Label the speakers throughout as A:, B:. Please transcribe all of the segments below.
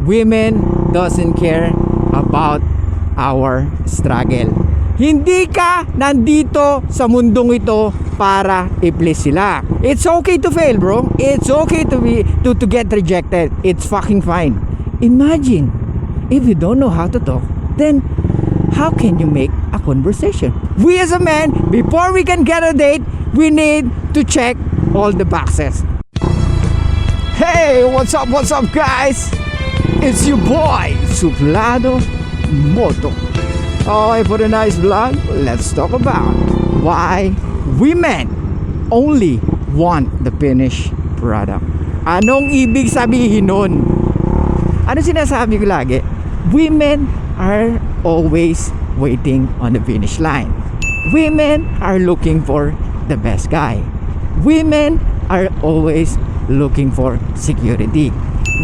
A: women doesn't care about our struggle. Hindi ka nandito sa mundong ito para i-please sila. It's okay to fail, bro. It's okay to get rejected. It's fucking fine. Imagine if you don't know how to talk, then how can you make a conversation? We as a man, before we can get a date, we need to check all the boxes. Hey, what's up guys? It's your boy, Suplado Moto. Okay, for the nice vlog, let's talk about why women only want the finished product. Anong ibig sabihin nun? Ano sinasabi ko lagi? Women are always waiting on the finish line. Women are looking for the best guy. Women are always looking for security.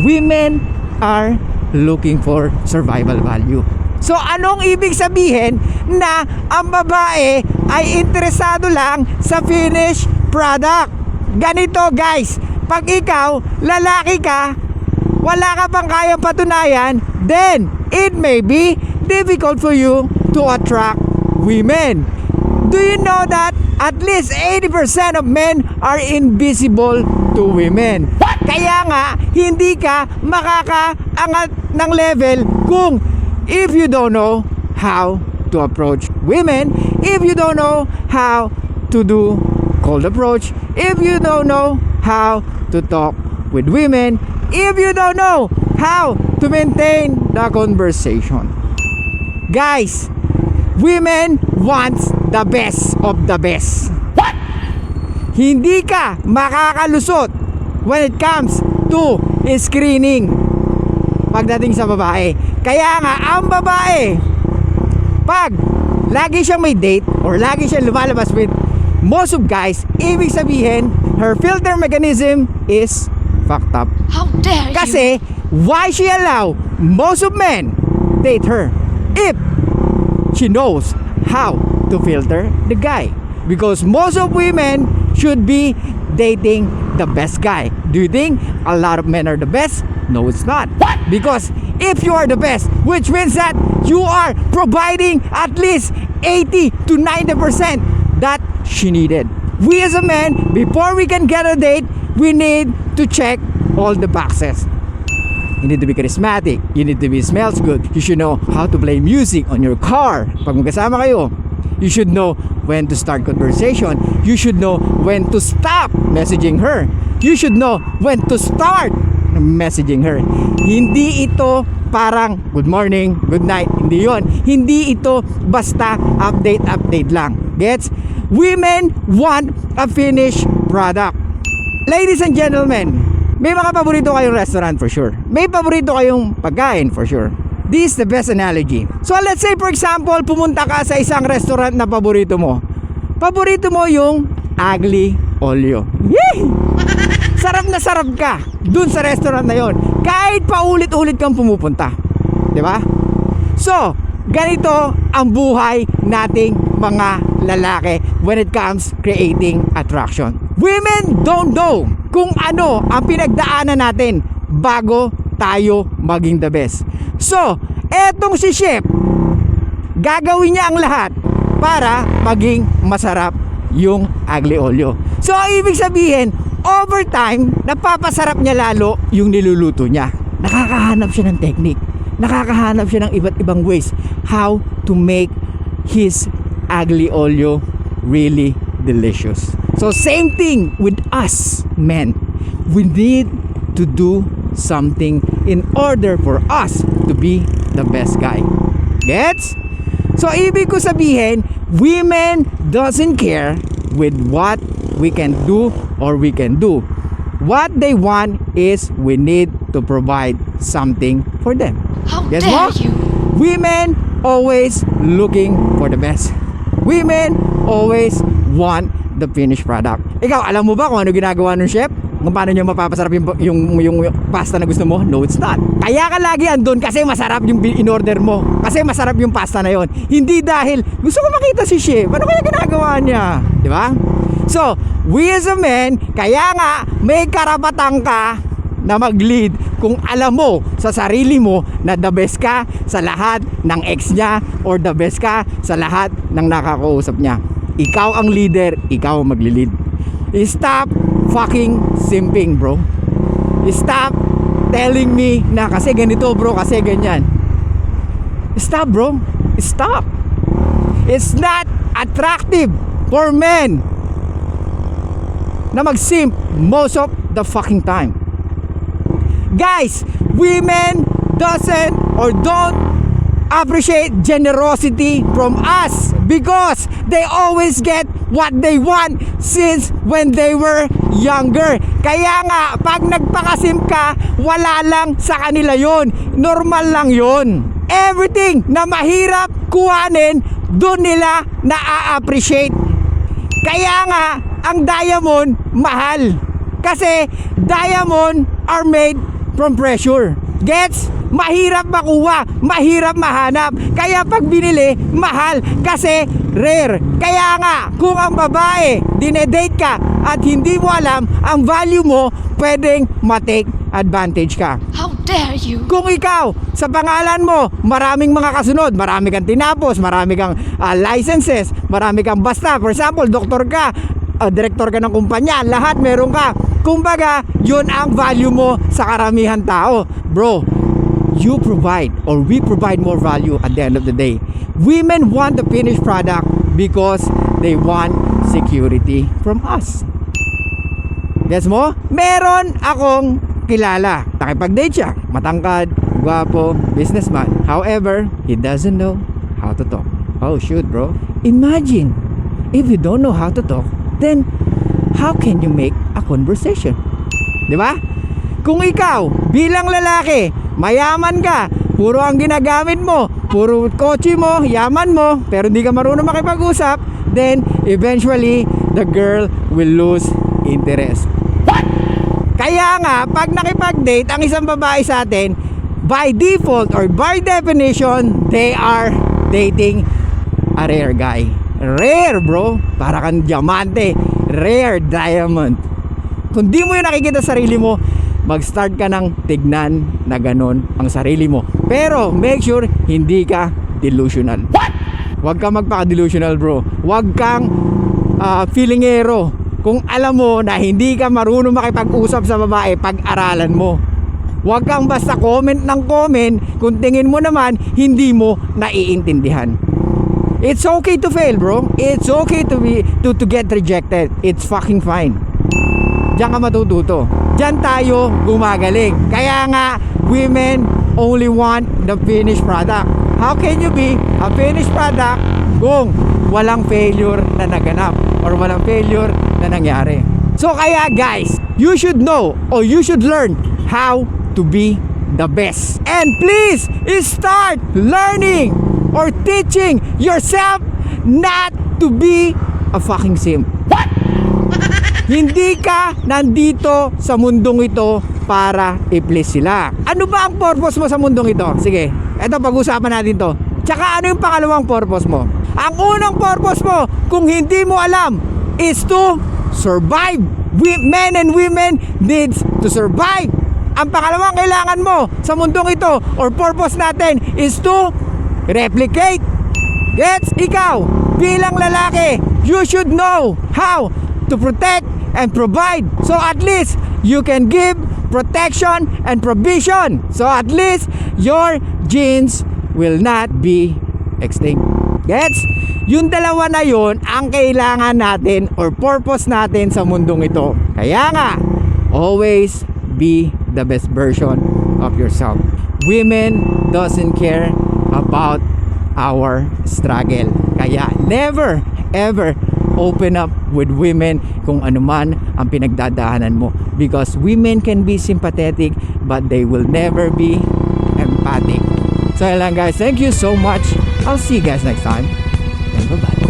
A: Women are looking for survival value. So anong ibig sabihin na ang babae ay interesado lang sa finished product? Ganito guys, pag ikaw lalaki ka, wala ka pang kayang patunayan, then it may be difficult for you to attract women. Do you know that at least 80% of men are invisible to women? What? Kaya nga, hindi ka makakaangat ng level kung if you don't know how to approach women, if you don't know how to do cold approach, if you don't know how to talk with women, if you don't know how to maintain the conversation. Guys, women wants the best of the best. What? Hindi ka makakalusot when it comes to screening pagdating sa babae. Kaya nga, ang babae, pag lagi siyang may date or lagi siyang lumalabas with most of guys, ibig sabihin, her filter mechanism is fucked up.
B: How dare you?
A: Kasi, why she allow most of men date her if she knows how to filter the guy? Because most of women should be dating the best guy. Do you think a lot of men are the best? No, it's not. What? Because if you are the best, which means that you are providing at least 80 to 90% that she needed. We as a man, before we can get a date, we need to check all the boxes. You need to be charismatic. You need to be smells good. You should know how to play music on your car. Pag magkasama kayo, you should know when to start conversation. You should know when to stop messaging her. You should know when to start messaging her. Hindi ito parang good morning, good night. Hindi yon. Hindi ito basta update lang. Gets? Women want a finished product. Ladies and gentlemen, may mga paborito kayong restaurant for sure. May paborito kayong pagkain for sure. This is the best analogy. So let's say for example, pumunta ka sa isang restaurant na paborito mo. Paborito mo yung Agli Olio. Yay! Sarap na sarap ka dun sa restaurant na yon. Kahit paulit-ulit kang pumupunta. Di ba? So, ganito ang buhay nating mga lalaki when it comes creating attraction. Women don't know kung ano ang pinagdaanan natin bago tayo maging the best. So, etong si Chef, gagawin niya ang lahat para maging masarap yung Agli Olio. So, ibig sabihin, over time, napapasarap niya lalo yung niluluto niya. Nakakahanap siya ng technique. Nakakahanap siya ng iba't ibang ways how to make his Agli Olio really delicious. So same thing with us men. We need to do something in order for us to be the best guy. Gets? So ibig ko sabihin, women doesn't care with what we can do or we can do. What they want is we need to provide something for them.
B: How
A: Guess
B: dare
A: what?
B: you?
A: Women always looking for the best. Women always want the finished product. Ikaw, alam mo ba kung ano ginagawa ng chef? Kung paano nyo mapapasarap yung pasta na gusto mo? No, it's not. Kaya ka lagi andun kasi masarap yung in-order mo. Kasi masarap yung pasta na yon. Hindi dahil gusto ko makita si chef. Ano kaya ginagawa niya? Di ba? So, we as a men, kaya nga may karapatan ka na mag-lead kung alam mo sa sarili mo na the best ka sa lahat ng ex niya or the best ka sa lahat ng nakakausap niya? Ikaw ang leader, ikaw ang magli-lead. Stop fucking simping, bro. Stop telling me na kasi ganito, bro, kasi ganyan. Stop, bro. Stop. It's not attractive for men na mag-simp most of the fucking time. Guys, women doesn't or don't appreciate generosity from us because they always get what they want since when they were younger. Kaya nga, pag nagpakasim ka, wala lang sa kanila yon. Normal lang yon. Everything na mahirap kuhanin, doon nila na-appreciate. Kaya nga, ang diamond mahal. Kasi diamond are made from pressure. Gets? Mahirap makuha, mahirap mahanap. Kaya pag binili, mahal kasi rare. Kaya nga, kung ang babae dinedate ka at hindi mo alam ang value mo, pwedeng matake advantage ka.
B: How dare you?
A: Kung ikaw, sa pangalan mo, maraming mga kasunod, marami kang tinapos, marami kang licenses, marami kang basta, for example, doktor ka, director ka ng kumpanya, lahat meron ka. Kumbaga, yun ang value mo sa karamihan tao. Bro, you provide or we provide more value at the end of the day. Women want the finished product because they want security from us. Guess mo? Meron akong kilala. Nakipag-date siya. Matangkad, gwapo, businessman. However, he doesn't know how to talk. Oh shoot, bro. Imagine, if you don't know how to talk, then how can you make a conversation? Di ba? Kung ikaw, bilang lalaki, mayaman ka, puro ang ginagamit mo, puro kotse mo, yaman mo, pero hindi ka marunong makipag-usap, then eventually, the girl will lose interest. What? Kaya nga, pag nakipag-date ang isang babae sa atin, by default or by definition, they are dating a rare guy. Rare, bro. Para kang diamante. Rare diamond. Kung di mo yung nakikita sa sarili mo, mag-start ka ng tignan na ganon ang sarili mo. Pero make sure hindi ka delusional. What? Huwag kang magpaka-delusional, bro. Huwag kang feelingero. Kung alam mo na hindi ka marunong makipag-usap sa babae, pag-aralan mo. Huwag kang basta comment ng comment kung tingin mo naman hindi mo naiintindihan. It's okay to fail, bro. It's okay to get rejected. It's fucking fine. Diyan ka matututo. Diyan tayo gumagaling. Kaya nga, women only want the finished product. How can you be a finished product kung walang failure na naganap or walang failure na nangyari? So kaya guys, you should know or you should learn how to be the best. And please start learning or teaching yourself not to be a fucking simp. What? Hindi ka nandito sa mundong ito para i-please sila. Ano ba ang purpose mo sa mundong ito? Sige, eto pag-usapan natin to. Tsaka ano yung pangalawang purpose mo? Ang unang purpose mo, kung hindi mo alam, is to survive. Men and women needs to survive. Ang pangalawang kailangan mo sa mundong ito or purpose natin is to replicate. Gets? Ikaw, bilang lalaki, you should know how to protect and provide. So at least you can give protection and provision. So at least your genes will not be extinct. Gets? Yung dalawa na yun ang kailangan natin or purpose natin sa mundong ito. Kaya nga, always be the best version of yourself. Women doesn't care about our struggle. Kaya never ever open up with women kung ano man ang pinagdadaanan mo, because women can be sympathetic but they will never be empathic. So yun lang guys, thank you so much. I'll see you guys next time and bye bye.